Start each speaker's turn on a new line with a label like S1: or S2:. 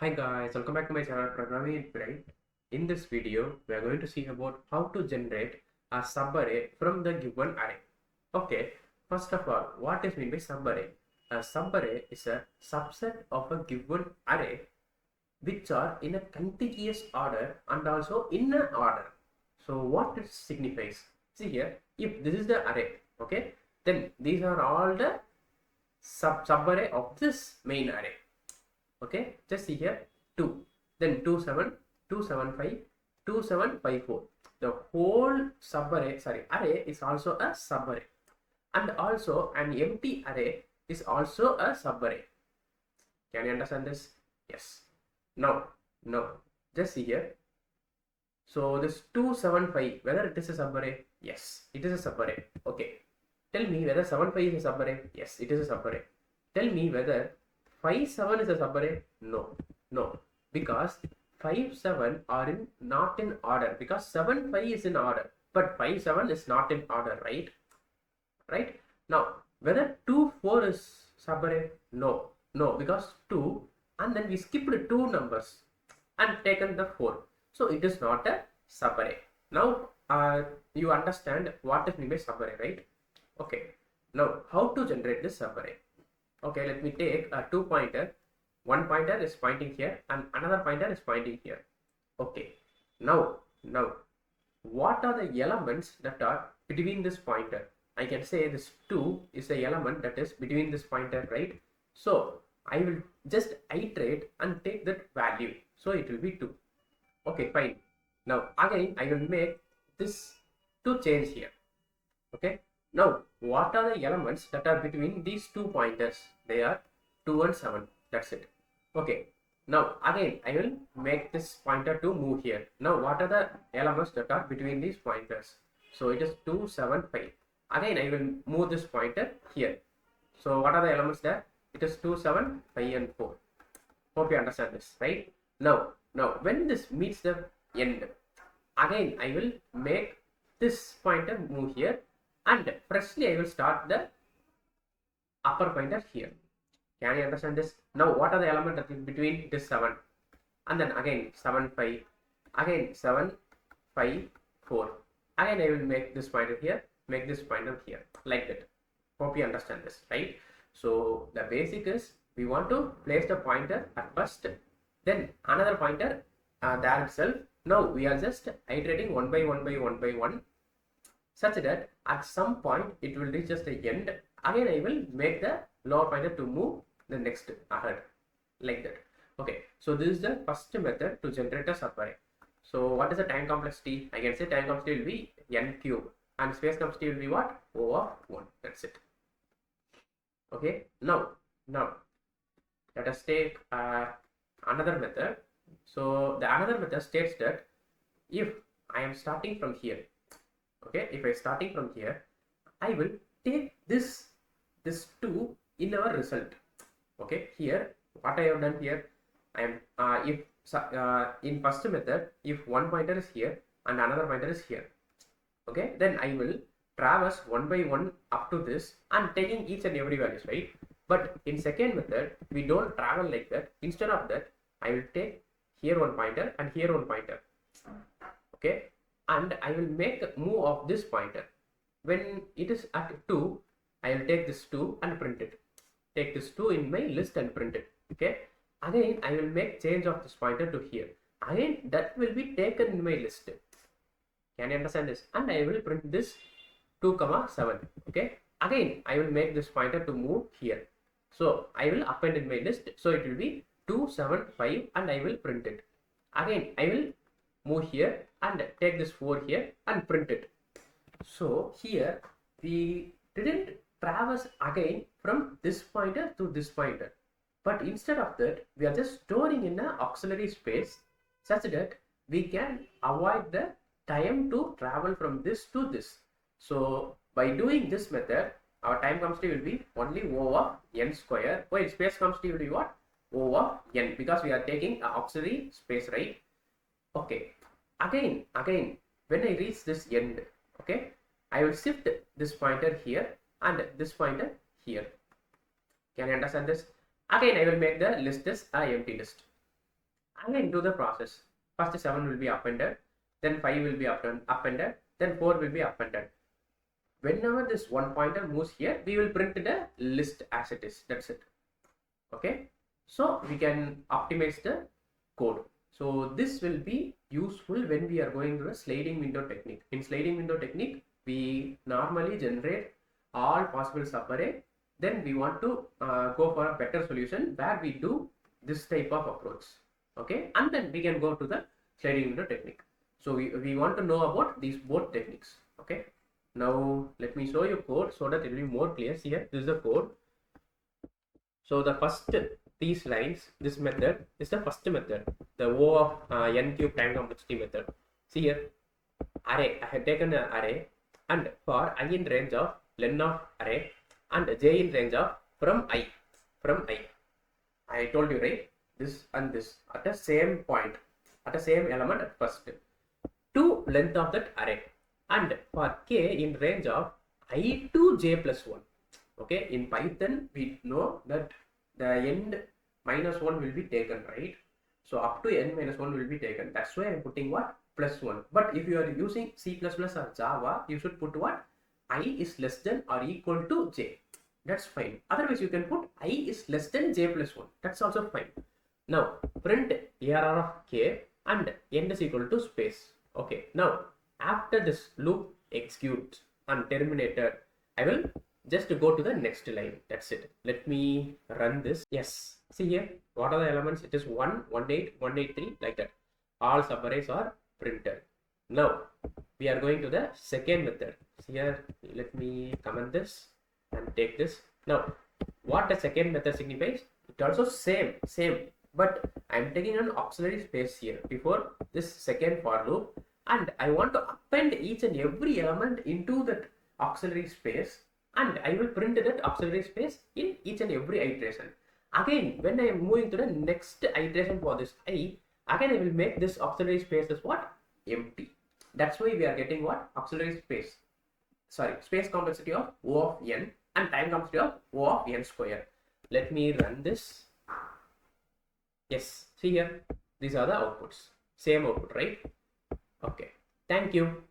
S1: Hi guys, welcome back to my channel Programming with Pirai. In this video, we are going to see about how to generate a subarray from the given array. Okay, first of all, what is meant by subarray? A subarray is a subset of a given array which are in a contiguous order and also in an order. So what it signifies? See here, if this is the array, okay, then these are all the subarray of this main array. Okay, just see here 2, then 2 7 2 7 5 2 7 5 4. The whole array is also a subarray, and also an empty array is also a subarray. Can you understand this? Yes. Now just see here. So this 2 7 5, whether it is a subarray? Yes, it is a subarray. Okay, tell me whether 7 5 is a subarray? Yes, it is a subarray. Tell me whether 5 7 is a subarray? No, because 5 7 are not in order, because 7 5 is in order, but 5 7 is not in order, right? Now whether 2 4 is subarray? No, because 2, and then we skipped 2 numbers and taken the 4, so it is not a subarray. Now you understand what is meant by subarray, right? Okay, now how to generate this subarray? Okay, let me take a 2 pointer. One pointer is pointing here and another pointer is pointing here. Okay, now what are the elements that are between this pointer? I can say this 2 is the element that is between this pointer, right? So I will just iterate and take that value, so it will be 2. Okay, fine. Now again I will make this to change here. Okay, now what are the elements that are between these 2 pointers? They are 2 and 7. That's it. Okay, now again I will make this pointer to move here. Now what are the elements that are between these pointers? So it is 2 7 5. Again I will move this pointer here. So what are the elements there? It is 2 7 5 and 4. Hope you understand this, right? Now when this meets the end, again I will make this pointer move here, and freshly I will start the upper pointer here. Can you understand this? Now what are the elements that is between this 7, and then again 7 5, again 7 5 4, again I will make this pointer here, make this pointer here, like that. Hope you understand this, right? So the basic is, we want to place the pointer at first, then another pointer there itself. Now we are just iterating one by one, such that at some point it will reach just the end. Again I will make the lower pointer to move the next ahead, like that. Okay, so this is the first method to generate a subarray. So what is the time complexity? I can say time complexity will be n cube, and space complexity will be what? O of 1. That's it. Okay, now let us take another method. So the another method states that if I am starting from here, okay, if I starting from here, I will take this 2 in our result. Okay, here what I have done here, I am if in first method, if one pointer is here and another pointer is here, okay, then I will traverse one by one up to this and taking each and every values, right? But in second method we don't travel like that. Instead of that, I will take here one pointer and here one pointer, okay, and I will make a move of this pointer. When it is at 2, I will take this 2 and print it. Take this 2 in my list and print it. Okay, again I will make change of this pointer to here. Again that will be taken in my list. Can you understand this? And I will print this 2 7. Okay, again I will make this pointer to move here. So I will append in my list. So it will be 2 7 5, and I will print it. Again I will move here and take this 4 here and print it. So here we didn't traverse again from this pointer to this pointer, but instead of that we are just storing in an auxiliary space, such that we can avoid the time to travel from this to this. So by doing this method, our time complexity will be only O of n square, while space complexity will be what? O of n, because we are taking an auxiliary space, right? Okay, again when I reach this end, okay, I will shift this pointer here and this pointer here. Can you understand this? Again I will make the list as a empty list. Again do the process. First 7 will be appended, then 5 will be appended, then 4 will be appended. Whenever this one pointer moves here, we will print the list as it is. That's it. Okay. So we can optimize the code. So this will be useful when we are going through a sliding window technique. In sliding window technique, we normally generate all possible subarray. Then we want to go for a better solution where we do this type of approach. Okay, and then we can go to the sliding window technique. So we want to know about these both techniques. Okay, now let me show you code so that it will be more clear. See here, this is the code. So the first these lines, this method is the first method, the O of n cube time complexity method. See here, array. I have taken an array, and for I in range of len of array and j in range of from I. I told you, right? This and this at the same point, at the same element at first, to length of that array, and for k in range of I to j plus 1. Okay, in Python we know that the end -1 will be taken, right? So up to n -1 will be taken. That's why I'm putting what? +1. But if you are using C++ or Java, you should put what? I is less than or equal to j. That's fine. Otherwise, you can put I is less than j plus 1. That's also fine. Now, print ARR of k and n is equal to space. Okay. Now, after this loop executes and terminated, I will just go to the next line. That's it. Let me run this. Yes. See here. What are the elements? It is 1, 18, 183, like that. All subarrays are printed. Now, we are going to the second method. See here. Let me comment this and take this. Now, what the second method signifies? It also same, but I'm taking an auxiliary space here before this second for loop, and I want to append each and every element into that auxiliary space, and I will print that auxiliary space in each and every iteration. Again, when I am moving to the next iteration for this I, again I will make this auxiliary space as what? Empty. That's why we are getting what? Auxiliary space. Sorry, space complexity of O of n and time complexity of O of n square. Let me run this. Yes, see here, these are the outputs. Same output, right? Okay, thank you.